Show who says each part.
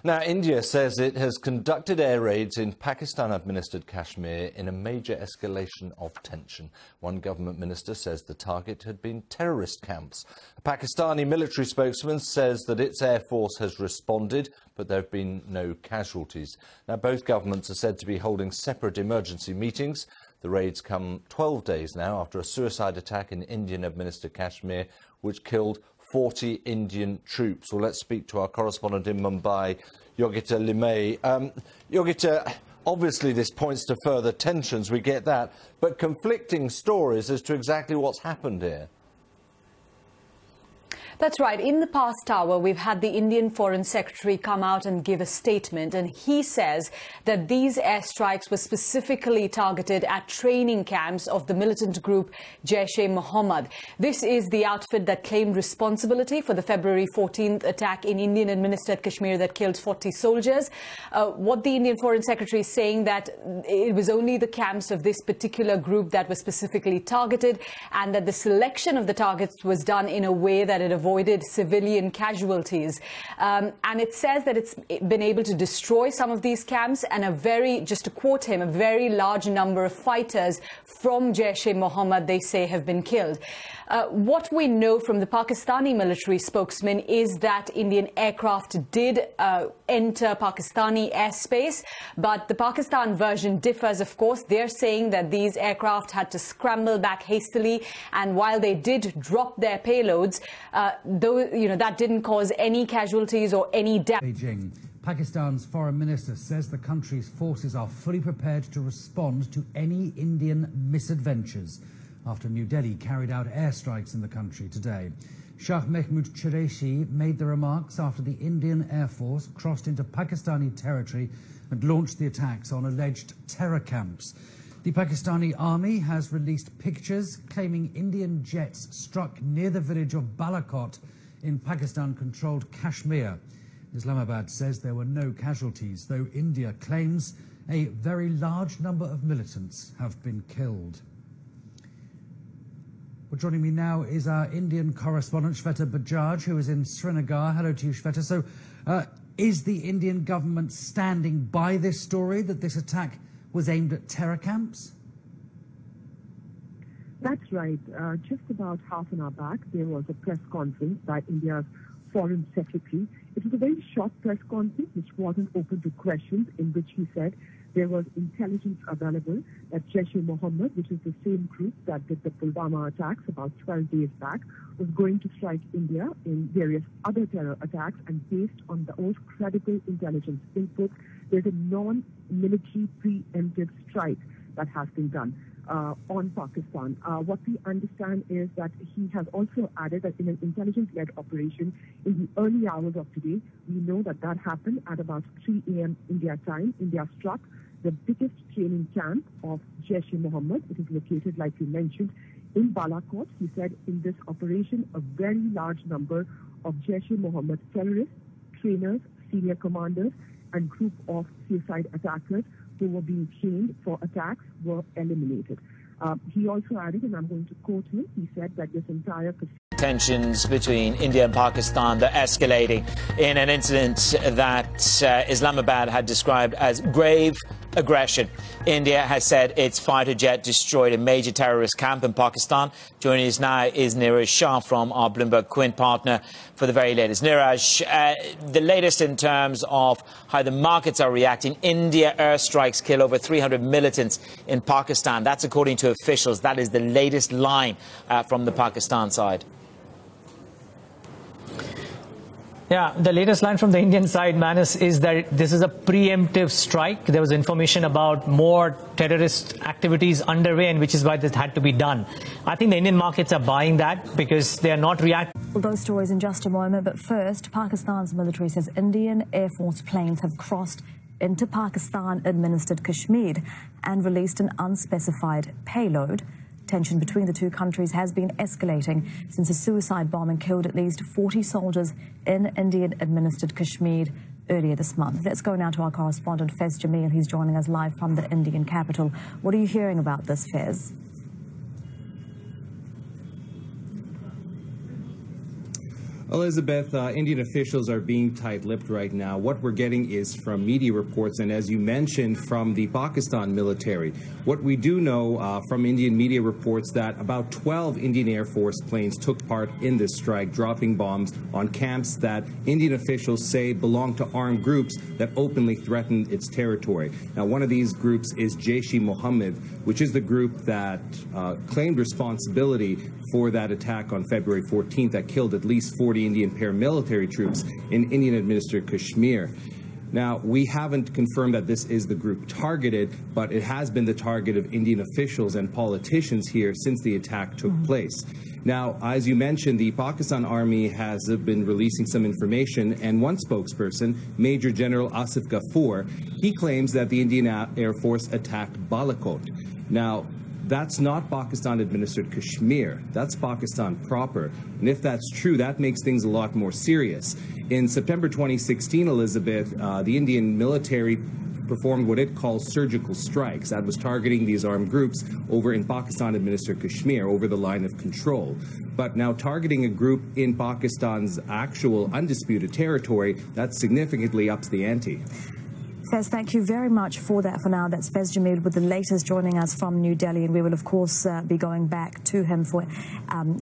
Speaker 1: Now, India says it has conducted air raids in Pakistan-administered Kashmir in a major escalation of tension. One government minister says the target had been terrorist camps. A Pakistani military spokesman says that its air force has responded, but there have been no casualties. Now, both governments are said to be holding separate emergency meetings. The raids come 12 days now after a suicide attack in Indian-administered Kashmir, which killed 40 Indian troops. Well, let's speak to our correspondent in Mumbai, Yogita Limaye. Yogita, obviously this points to further tensions, we get that, but conflicting stories as to exactly what's happened here.
Speaker 2: That's right. In the past hour, we've had the Indian Foreign Secretary come out and give a statement, and he says that these airstrikes were specifically targeted at training camps of the militant group Jaish-e-Mohammed. This is the outfit that claimed responsibility for the February 14th attack in Indian-administered Kashmir that killed 40 soldiers. What the Indian Foreign Secretary is saying that it was only the camps of this particular group that were specifically targeted, and that the selection of the targets was done in a way that it avoided civilian casualties. And it says that it's been able to destroy some of these camps, and just to quote him, a very large number of fighters from Jaish-e-Mohammed, they say, have been killed. What we know from the Pakistani military spokesman is that Indian aircraft did enter Pakistani airspace, but the Pakistan version differs, of course. They're saying that these aircraft had to scramble back hastily, and while they did drop their payloads, that didn't cause any casualties or any death.
Speaker 3: Beijing. Pakistan's foreign minister says the country's forces are fully prepared to respond to any Indian misadventures after New Delhi carried out airstrikes in the country today. Shah Mahmood Qureshi made the remarks after the Indian Air Force crossed into Pakistani territory and launched the attacks on alleged terror camps. The Pakistani army has released pictures claiming Indian jets struck near the village of Balakot in Pakistan-controlled Kashmir. Islamabad says there were no casualties, though India claims a very large number of militants have been killed. Well, joining me now is our Indian correspondent, Shweta Bajaj, who is in Srinagar. Hello to you, Shweta. So, is the Indian government standing by this story that this attack was aimed at terror camps?
Speaker 4: That's right. Just about half an hour back, there was a press conference by India's Foreign Secretary. It was a very short press conference which wasn't open to questions, in which he said there was intelligence available that Jaish-e-Mohammed, which is the same group that did the Pulwama attacks about 12 days back, was going to strike India in various other terror attacks, and based on those credible intelligence inputs, there's a non-military preemptive strike that has been done on Pakistan. What we understand is that he has also added that in an intelligence-led operation in the early hours of today, we know that that happened at about 3 a.m. India time. India struck the biggest training camp of Jaish-e-Mohammed. It is located, like you mentioned, in Balakot. He said in this operation, a very large number of Jaish-e-Mohammed terrorists, trainers, senior commanders, and group of suicide attackers who were being trained for attacks were eliminated. He also added, and I'm going to quote him, he said that this entire
Speaker 5: tensions between India and Pakistan, they're escalating in an incident that Islamabad had described as grave aggression. India has said its fighter jet destroyed a major terrorist camp in Pakistan. Joining us now is Niraj Shah from our Bloomberg Quint partner for the very latest. Niraj, the latest in terms of how the markets are reacting. India airstrikes kill over 300 militants in Pakistan. That's according to officials. That is the latest line from the Pakistan side.
Speaker 6: Yeah, the latest line from the Indian side, Manas, is that this is a preemptive strike. There was information about more terrorist activities underway, and which is why this had to be done. I think the Indian markets are buying that because they are not reacting.
Speaker 7: Well, those stories in just a moment, but first, Pakistan's military says Indian Air Force planes have crossed into Pakistan-administered Kashmir and released an unspecified payload. Tension between the two countries has been escalating since a suicide bombing killed at least 40 soldiers in Indian-administered Kashmir earlier this month. Let's go now to our correspondent, Fez Jamil. He's joining us live from the Indian capital. What are you hearing about this, Fez?
Speaker 8: Elizabeth, Indian officials are being tight-lipped right now. What we're getting is from media reports and, as you mentioned, from the Pakistan military. What we do know from Indian media reports that about 12 Indian Air Force planes took part in this strike, dropping bombs on camps that Indian officials say belong to armed groups that openly threatened its territory. Now, one of these groups is Jaish-e-Mohammed, which is the group that claimed responsibility for that attack on February 14th that killed at least 40 Indian paramilitary troops in Indian-administered Kashmir. Now, we haven't confirmed that this is the group targeted, but it has been the target of Indian officials and politicians here since the attack took place. Now, as you mentioned, the Pakistan Army has been releasing some information, and one spokesperson, Major General Asif Ghafoor, he claims that the Indian Air Force attacked Balakot. Now, that's not Pakistan-administered Kashmir. That's Pakistan proper. And if that's true, that makes things a lot more serious. In September 2016, Elizabeth, the Indian military performed what it calls surgical strikes that was targeting these armed groups over in Pakistan-administered Kashmir, over the line of control. But now targeting a group in Pakistan's actual undisputed territory, that significantly ups the ante.
Speaker 7: Fez, thank you very much for that for now. That's Fez Jamil with the latest, joining us from New Delhi, and we will, of course, be going back to him for